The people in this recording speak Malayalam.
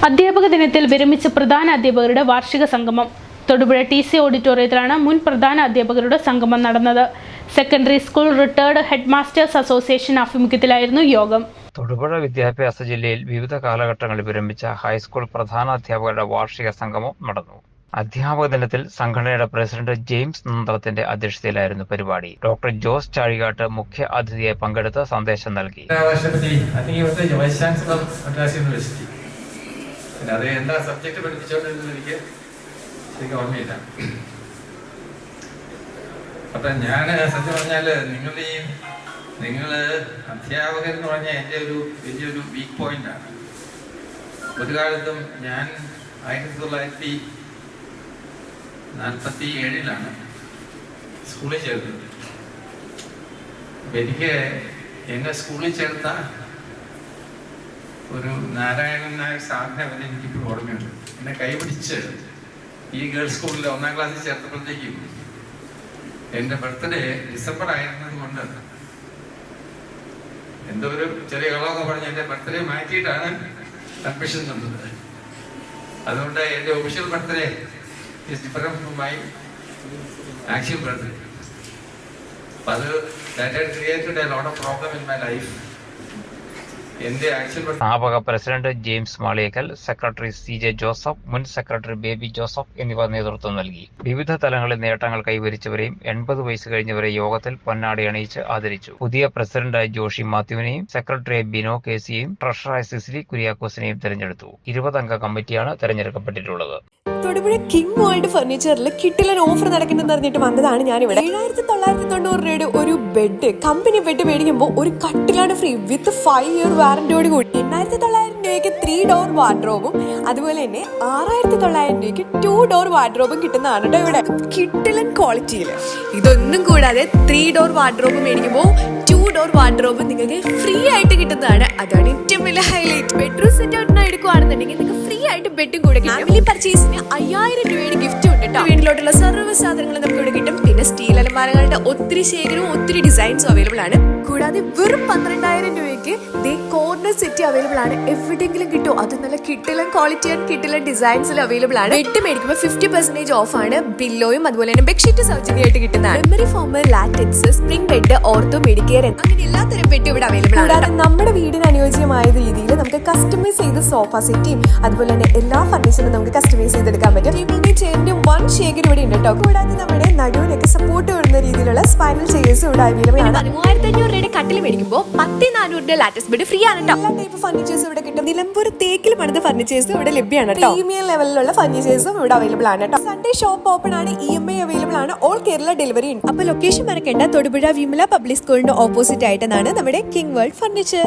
അധ്യാപക ദിനത്തിൽ വിരമിച്ച പ്രധാന അധ്യാപകരുടെ വാർഷിക സംഗമം തൊടുപുഴ TC ഓഡിറ്റോറിയത്തിലാണ് മുൻ പ്രധാന അധ്യാപകരുടെ സംഗമം നടന്നത്. Secondary school retired head masters association ആഭിമുഖ്യത്തിലായിരുന്നു യോഗം. തൊടുപുഴ വിദ്യാഭ്യാസ ജില്ലയിൽ വിവിധ കാലഘട്ടങ്ങളിൽ വിരമിച്ച ഹൈസ്കൂൾ പ്രധാന അധ്യാപകരുടെ വാർഷിക സംഗമം നടന്നു. അധ്യാപക ദിനത്തിൽ സംഘടനയുടെ പ്രസിഡന്റ് ജെയിംസ് നന്ത്രത്തിന്റെ അധ്യക്ഷതയിലായിരുന്നു പരിപാടി. ഡോക്ടർ ജോസ് ചാഴികാട്ട് മുഖ്യ അതിഥിയായി പങ്കെടുത്ത് സന്ദേശം നൽകി. അത് എന്താ സബ്ജക്ട് പഠിപ്പിച്ചോണ്ടെന്ന് എനിക്ക് ശരിക്കും ഓർമ്മയില്ല. അപ്പൊ ഞാൻ സത്യം പറഞ്ഞാല് നിങ്ങള് അധ്യാപകർ എന്ന് പറഞ്ഞാൽ എൻ്റെ ഒരു വലിയൊരു വീക്ക് പോയിന്റ് ആണ്. ഒരു കാലത്തും ഞാൻ 1947 സ്കൂളിൽ ചേർന്നത്. എനിക്ക് എന്നെ സ്കൂളിൽ ചേർത്ത ഒരു നാരായണൻ നായർ സാറിനെ വരെ എനിക്കിപ്പോൾ ഓർമ്മയുണ്ട്. എന്നെ കൈപിടിച്ച് ഈ ഗേൾസ് സ്കൂളിൽ 1ാം ക്ലാസ്സിൽ ചേർത്തപ്പോഴത്തേക്കും എൻ്റെ ബർത്ത്ഡേ ഡിസംബർ ആയിരുന്നത് കൊണ്ട് എന്തോ ഒരു ചെറിയ കളവൊക്കെ പറഞ്ഞ് എൻ്റെ ബർത്ത്ഡേ മാറ്റിയിട്ടാണ് അഡ്മിഷൻ തന്നത്. അതുകൊണ്ട് എൻ്റെ official birthday is different from my actual birthday. അപ്പം അത് that had created a lot of problem in my life. സ്ഥാപക president James Maliyekkal, secretary CJ Joseph, മുൻ സെക്രട്ടറി ബേബി ജോസഫ് എന്നിവർ നേതൃത്വം നൽകി. വിവിധ തലങ്ങളിൽ നേട്ടങ്ങൾ കൈവരിച്ചവരെയും 80 വയസ്സ് കഴിഞ്ഞവരെ യോഗത്തിൽ പൊന്നാടി അണിയിച്ച് ആദരിച്ചു. പുതിയ പ്രസിഡന്റായി ജോഷി മാത്യുവിനെയും സെക്രട്ടറിയായി ബിനോ കേസിയെയും ട്രഷററായി സിസിലി കുര്യാക്കോസിനെയും തെരഞ്ഞെടുത്തു. 20 അംഗ കമ്മിറ്റിയാണ് തെരഞ്ഞെടുക്കപ്പെട്ടിട്ടുള്ളത്. തൊടുപുഴ കിങ് വേൾഡ് ഫർണിച്ചറിൽ കിട്ടിലൊരു ഓഫർ നടക്കുന്നെന്ന് പറഞ്ഞിട്ട് വന്നതാണ് ഞാനിവിടെ. 7,990 രൂപയുടെ ഒരു ബെഡ്, കമ്പനി ബെഡ് മേടിക്കുമ്പോൾ ഒരു കട്ടിലാണ് ഫ്രീ വിത്ത് 5 ഇയർ വാറന്റിയോട് കൂടി. 8,900 രൂപയ്ക്ക് 3 ഡോർ വാർഡ്രോബും അതുപോലെ തന്നെ 6,900 രൂപയ്ക്ക് 2 ഡോർ വാർഡ്രോബും കിട്ടുന്നതാണ് കേട്ടോ ഇവിടെ. കിട്ടിലൻ ക്വാളിറ്റിയിൽ ഇതൊന്നും കൂടാതെ 3 ഡോർ വാർഡ്രോബ് മേടിക്കുമ്പോൾ 2 ഡോർ വാർഡ്രോബ് നിങ്ങൾക്ക് ഫ്രീ ആയിട്ട് കിട്ടുന്നതാണ്. അതാണ് ഏറ്റവും വലിയ ഹൈലൈറ്റ്. ബെഡ്റൂം സെറ്റ് ഔട്ടിന് എടുക്കുകയാണെന്നുണ്ടെങ്കിൽ നിങ്ങൾക്ക് ഫ്രീ ആയിട്ട് ബെഡും കൂടെ കിട്ടും. ഫാമിലി പർച്ചേസിന് 5,000 രൂപയുടെ ഗിഫ്റ്റ് ഉണ്ട് കേട്ടോ. വീട്ടിലോട്ടുള്ള സർവ്വ സാധനങ്ങൾ നമുക്ക് ഇവിടെ കിട്ടും. പിന്നെ സ്റ്റീൽ അലമാരകളുടെ ഒത്തിരി ശേഖരവും ഒത്തിരി ഡിസൈൻസും അവൈലബിൾ ആണ്. കൂടാതെ വെറും 12,000 രൂപയ്ക്ക് കോർണർ സെറ്റ് അവൈലബിൾ ആണ്. എവിടെയെങ്കിലും കിട്ടും. അത് നല്ല കിട്ടിലൻ ക്വാളിറ്റി ആൻഡ് കിട്ടിലൻ ഡിസൈൻസിൽ അവൈലബിൾ ആണ്. ബെഡ് മേടിക്കുമ്പോൾ 50% ഓഫ് ആണ്. പില്ലോയും അതുപോലെ തന്നെ ബെഡ്ഷീറ്റ് സൗജന്യമായിട്ട് കിട്ടുന്നതാണ്. Memory form, latex, spring bed, ortho Medicare അങ്ങനെ എല്ലാത്തരം ബെഡ് ഇവിടെ അവൈലബിൾ ആണ്. കൂടാതെ നമ്മുടെ വീടിന് അനുയോജ്യമായ രീതിയിൽ നമുക്ക് കസ്റ്റമൈസ് ചെയ്ത് സോഫ സെറ്റും അതുപോലെ തന്നെ എല്ലാ ഫർണിച്ചറും നമുക്ക് കസ്റ്റമൈസ് ചെയ്തെടുക്കാൻ പറ്റും. ടേബിളിന്റെ ചെയറിന്റെ 1 ശേഖരം ഇവിടെ ഉണ്ട് കേട്ടോ. കൂടാതെ നമ്മുടെ നടുവിനൊക്കെ സപ്പോർട്ട് വരുന്ന രീതിയിലുള്ള സ്പൈനൽ ചെയേഴ്സ് ഇവിടെ അവൈലബിൾ ആണ്. 13,500 രൂപയുടെ കട്ടിൽ മേടിക്കുമ്പോൾ 10,400 ലാറ്റക്സ് ബെഡ് ഫ്രീ ആണ് കേട്ടോ. എല്ലാ ടൈപ്പ് ഫർണിച്ചേഴ്സ് ഇവിടെ കിട്ടും. നിലമ്പൂർ തേക്കിൽ പണിത ഫർണിച്ചേഴ്സ് ഇവിടെ ലഭ്യമാണ് കേട്ടോ. പ്രീമിയം ലെവലിലുള്ള ഫർണിച്ചേഴ്സും ഇവിടെ അവൈലബിൾ ആണ് കേട്ടോ. സൺഡേ ഷോപ്പ് ഓപ്പൺ ആണ്. EMI അവൈലബിൾ ആണ്. ഓൾ കേരള ഡെലിവറി ഉണ്ട്. അപ്പൊ ലൊക്കേഷൻ മറക്കേണ്ട. തൊടുപുഴ വിമല പബ്ലിക് സ്കൂളിന്റെ ഓപ്പോസിറ്റ് ആയിട്ടാണ് നമ്മുടെ കിങ് വേൾഡ് ഫർണിച്ചർ.